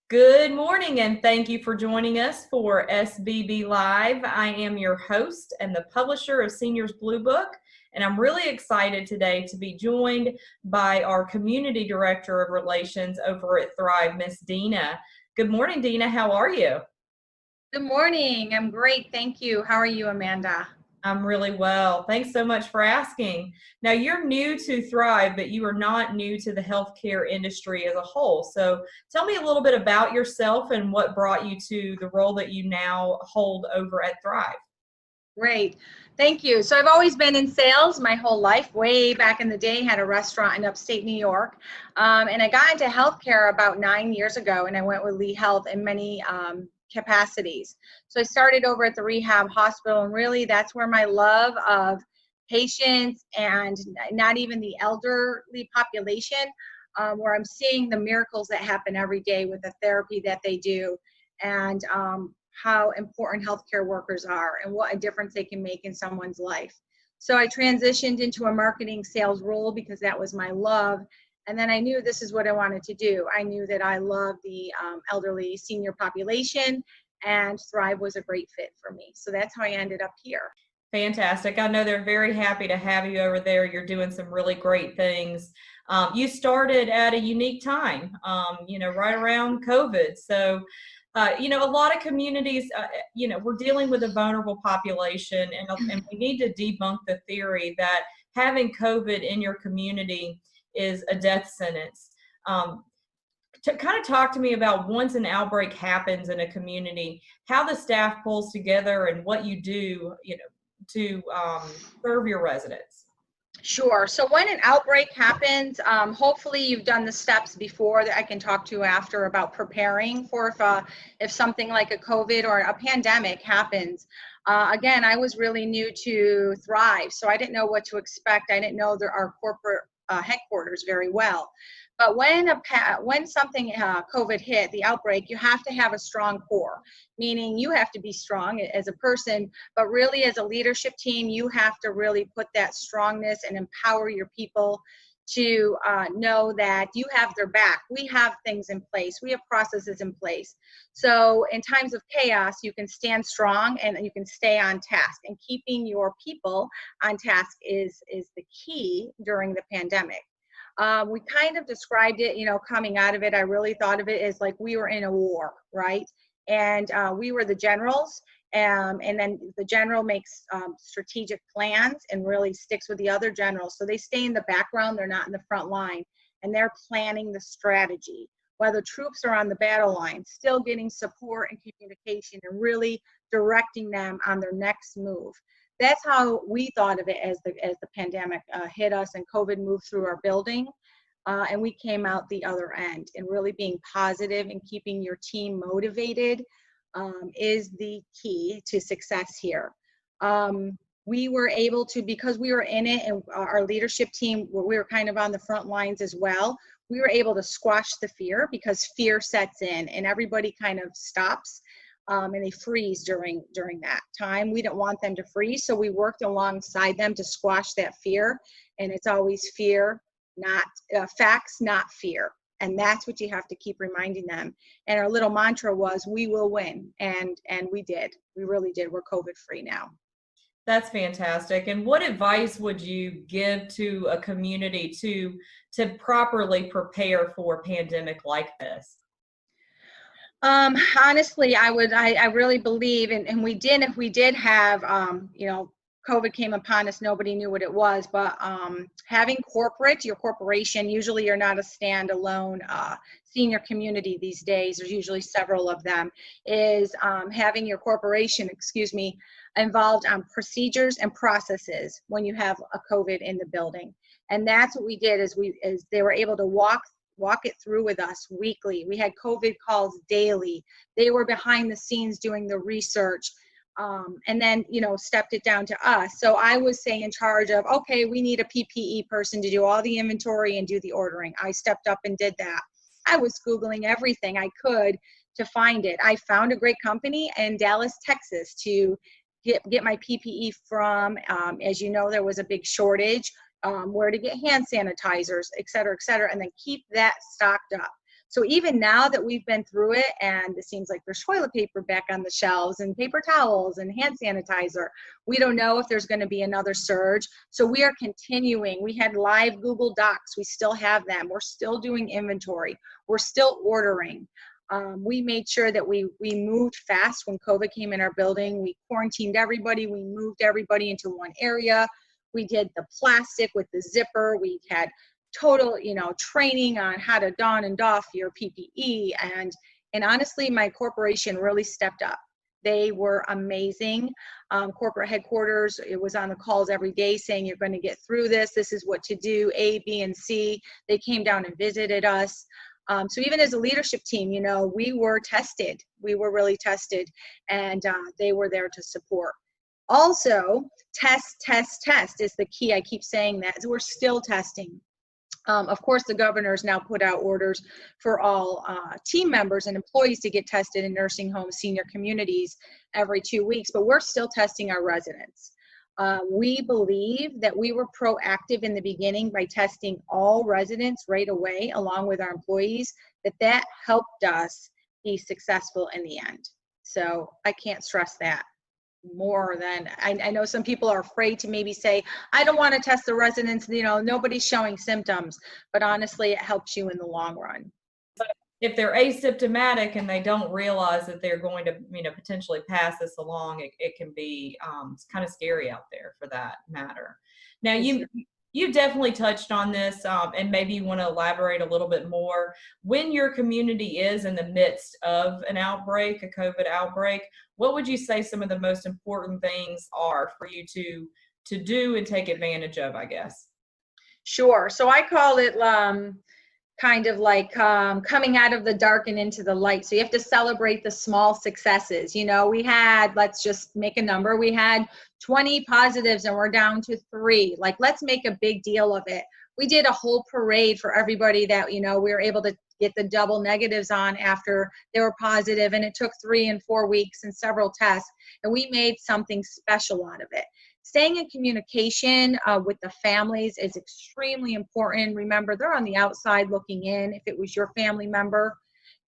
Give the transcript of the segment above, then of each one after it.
Good morning, and thank you for joining us for SBB Live. I am your host and the publisher of Seniors Blue Book, and I'm really excited today to be joined by our Community Director of Relations over at Thrive, Miss Dina. Good morning, Dina. How are you? Good morning. I'm great. Thank you. How are you, Amanda? I'm really well. Thanks so much for asking. Now, you're new to Thrive, but you are not new to the healthcare industry as a whole. So tell me a little bit about yourself and what brought you to the role that you now hold over at Thrive. Great. Thank you. So I've always been in sales my whole life. Way back in the day, had a restaurant in upstate New York. And I got into healthcare about 9 years ago, and I went with Lee Health in many capacities. So I started over at the rehab hospital, and really that's where my love of patients and not even the elderly population, where I'm seeing the miracles that happen every day with the therapy that they do. And how important healthcare workers are and what a difference they can make in someone's life. So I transitioned into a marketing sales role because that was my love. And then I knew this is what I wanted to do. I knew that I love the elderly senior population, and Thrive was a great fit for me. So that's how I ended up here. Fantastic. I know they're very happy to have you over there. You're doing some really great things. You started at a unique time, right around COVID. So a lot of communities, we're dealing with a vulnerable population, and we need to debunk the theory that having COVID in your community is a death sentence. To kind of talk to me about once an outbreak happens in a community, how the staff pulls together and what you do, to serve your residents. Sure. So when an outbreak happens, hopefully you've done the steps before that I can talk to after about preparing for if something like a COVID or a pandemic happens. Again, I was really new to Thrive, so I didn't know what to expect. I didn't know our corporate headquarters very well. But when something COVID hit, the outbreak, you have to have a strong core, meaning you have to be strong as a person, but really as a leadership team, you have to really put that strongness and empower your people to know that you have their back. We have things in place. We have processes in place. So in times of chaos, you can stand strong and you can stay on task. And keeping your people on task is the key during the pandemic. We kind of described it, coming out of it, I really thought of it as like we were in a war, right? And we were the generals, and then the general makes strategic plans and really sticks with the other generals. So they stay in the background, they're not in the front line, and they're planning the strategy. While the troops are on the battle line, still getting support and communication and really directing them on their next move. That's how we thought of it as the pandemic hit us and COVID moved through our building, and we came out the other end. And really being positive and keeping your team motivated is the key to success here. We were able to, because we were in it and our leadership team, we were kind of on the front lines as well, we were able to squash the fear because fear sets in and everybody kind of stops. And they freeze during that time. We didn't want them to freeze, so we worked alongside them to squash that fear. And it's always fear, not facts, not fear. And that's what you have to keep reminding them. And our little mantra was, "We will win," and we did. We really did. We're COVID free now. That's fantastic. And what advice would you give to a community to properly prepare for a pandemic like this? Honestly, I really believe, and if we did have, COVID came upon us, nobody knew what it was, but having your corporation, usually you're not a standalone senior community these days, there's usually several of them, is having your corporation, involved on procedures and processes when you have a COVID in the building. And that's what we did, is they were able to walk it through with us weekly. We had COVID calls daily. They were behind the scenes doing the research, and then, stepped it down to us. So I was in charge of, okay, we need a PPE person to do all the inventory and do the ordering. I stepped up and did that. I was Googling everything I could to find it. I found a great company in Dallas, Texas to get my PPE from. As you know, there was a big shortage. Where to get hand sanitizers, et cetera, and then keep that stocked up. So even now that we've been through it, and it seems like there's toilet paper back on the shelves and paper towels and hand sanitizer, we don't know if there's going to be another surge. So we are continuing. We had live Google Docs. We still have them. We're still doing inventory. We're still ordering. We made sure that we moved fast when COVID came in our building. We quarantined everybody. We moved everybody into one area. We did the plastic with the zipper. We had total, training on how to don and doff your PPE. And honestly, my corporation really stepped up. They were amazing. Corporate headquarters, it was on the calls every day saying, you're going to get through this. This is what to do, A, B, and C. They came down and visited us. So even as a leadership team, we were tested. We were really tested, and they were there to support. Also, test is the key. I keep saying that. So we're still testing. Of course, the governor's now put out orders for all team members and employees to get tested in nursing homes, senior communities every 2 weeks, but we're still testing our residents. We believe that we were proactive in the beginning by testing all residents right away, along with our employees, that helped us be successful in the end. So I can't stress that more than, I know some people are afraid to maybe say, I don't want to test the residents, nobody's showing symptoms, but honestly, it helps you in the long run. If they're asymptomatic and they don't realize that they're going to, potentially pass this along, it can be it's kind of scary out there for that matter. Now, you definitely touched on this, and maybe you want to elaborate a little bit more. When your community is in the midst of an outbreak, a COVID outbreak, what would you say some of the most important things are for you to do and take advantage of, I guess? Sure. So I call it kind of like coming out of the dark and into the light. So you have to celebrate the small successes. We had, let's just make a number, we had 20 positives and we're down to 3. Like, let's make a big deal of it. We did a whole parade for everybody that, we were able to get the double negatives on after they were positive, and it took 3 and 4 weeks and several tests, and we made something special out of it. Staying in communication with the families is extremely important. Remember, they're on the outside looking in. If it was your family member,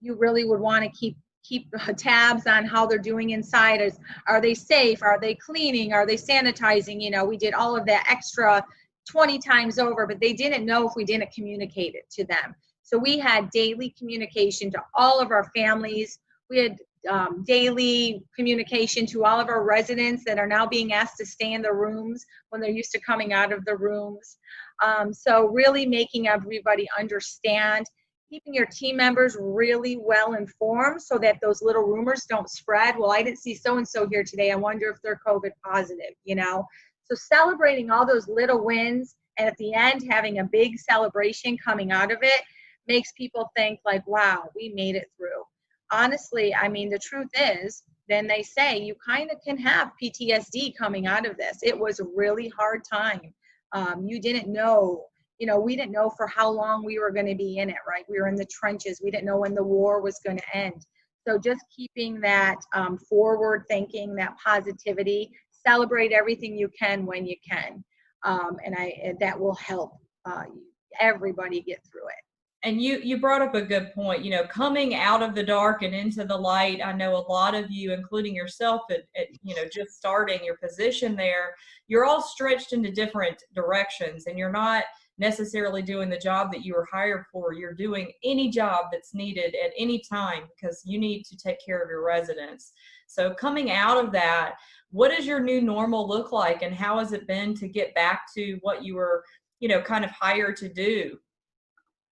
you really would want to keep tabs on how they're doing inside. Are they safe? Are they cleaning? Are they sanitizing? We did all of that extra 20 times over, but they didn't know if we didn't communicate it to them. So we had daily communication to all of our families. We had daily communication to all of our residents that are now being asked to stay in their rooms when they're used to coming out of the rooms. So really making everybody understand, keeping your team members really well informed so that those little rumors don't spread. Well, I didn't see so-and-so here today. I wonder if they're COVID positive, So celebrating all those little wins, and at the end having a big celebration coming out of it makes people think like, wow, we made it through. Honestly, the truth is, then they say you kind of can have PTSD coming out of this. It was a really hard time. You didn't know, we didn't know for how long we were going to be in it, right? We were in the trenches. We didn't know when the war was going to end. So just keeping that forward thinking, that positivity, celebrate everything you can when you can. And that will help everybody get through it. And you brought up a good point, coming out of the dark and into the light. I know a lot of you, including yourself, at just starting your position there, you're all stretched into different directions, and you're not necessarily doing the job that you were hired for. You're doing any job that's needed at any time because you need to take care of your residents. So coming out of that, what does your new normal look like, and how has it been to get back to what you were, kind of hired to do?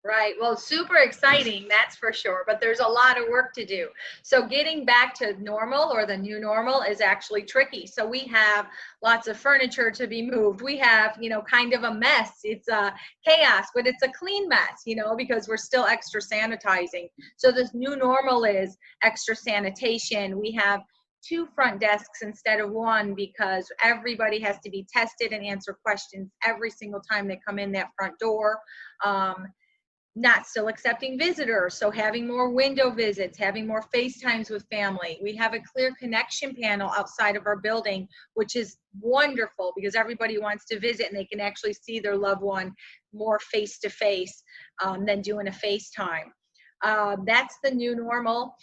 Right. Well, super exciting, that's for sure. But there's a lot of work to do. So getting back to normal, or the new normal, is actually tricky. So we have lots of furniture to be moved. We have, kind of a mess. It's a chaos, but it's a clean mess, because we're still extra sanitizing. So this new normal is extra sanitation. We have 2 front desks instead of 1 because everybody has to be tested and answer questions every single time they come in that front door. Not still accepting visitors, so having more window visits, having more FaceTimes with family. We have a clear connection panel outside of our building, which is wonderful because everybody wants to visit and they can actually see their loved one more face to face than doing a FaceTime. That's the new normal.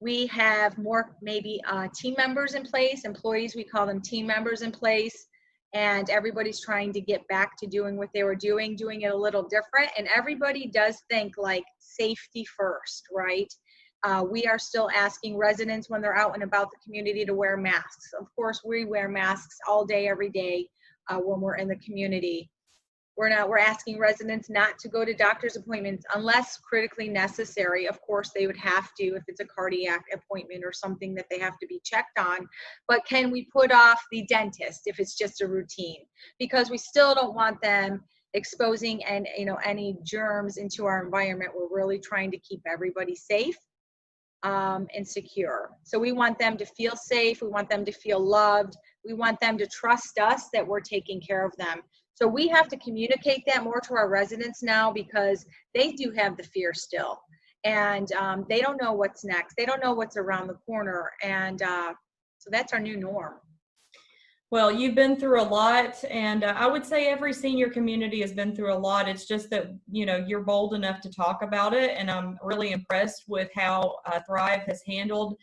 We have more maybe team members in place, employees, we call them team members in place, and everybody's trying to get back to doing what they were doing it a little different. And everybody does think like safety first, right? We are still asking residents when they're out and about the community to wear masks. Of course, we wear masks all day, every day when we're in the community. We're asking residents not to go to doctor's appointments unless critically necessary. Of course, they would have to if it's a cardiac appointment or something that they have to be checked on. But can we put off the dentist if it's just a routine? Because we still don't want them exposing and any germs into our environment. We're really trying to keep everybody safe and secure. So we want them to feel safe. We want them to feel loved. We want them to trust us that we're taking care of them. So we have to communicate that more to our residents now because they do have the fear still. And they don't know what's next. They don't know what's around the corner. And so that's our new norm. Well, you've been through a lot, and I would say every senior community has been through a lot. It's just that, you're bold enough to talk about it, and I'm really impressed with how Thrive has handled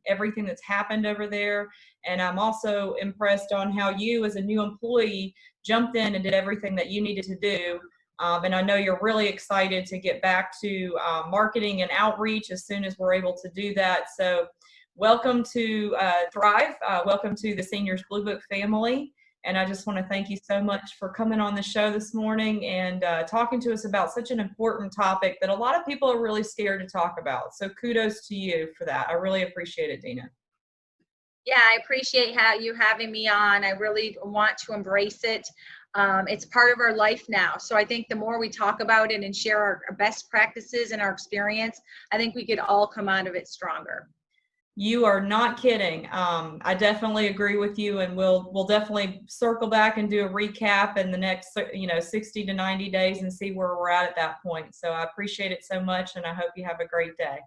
everything that's happened over there. And I'm also impressed on how you, as a new employee, jumped in and did everything that you needed to do. And I know you're really excited to get back to marketing and outreach as soon as we're able to do that. So welcome to Thrive. Welcome to the Seniors Blue Book family. And I just want to thank you so much for coming on the show this morning and talking to us about such an important topic that a lot of people are really scared to talk about. So kudos to you for that. I really appreciate it, Dina. Yeah, I appreciate you having me on. I really want to embrace it. It's part of our life now. So I think the more we talk about it and share our best practices and our experience, I think we could all come out of it stronger. You are not kidding. I definitely agree with you, and we'll definitely circle back and do a recap in the next 60 to 90 days and see where we're at that point. So I appreciate it so much, and I hope you have a great day.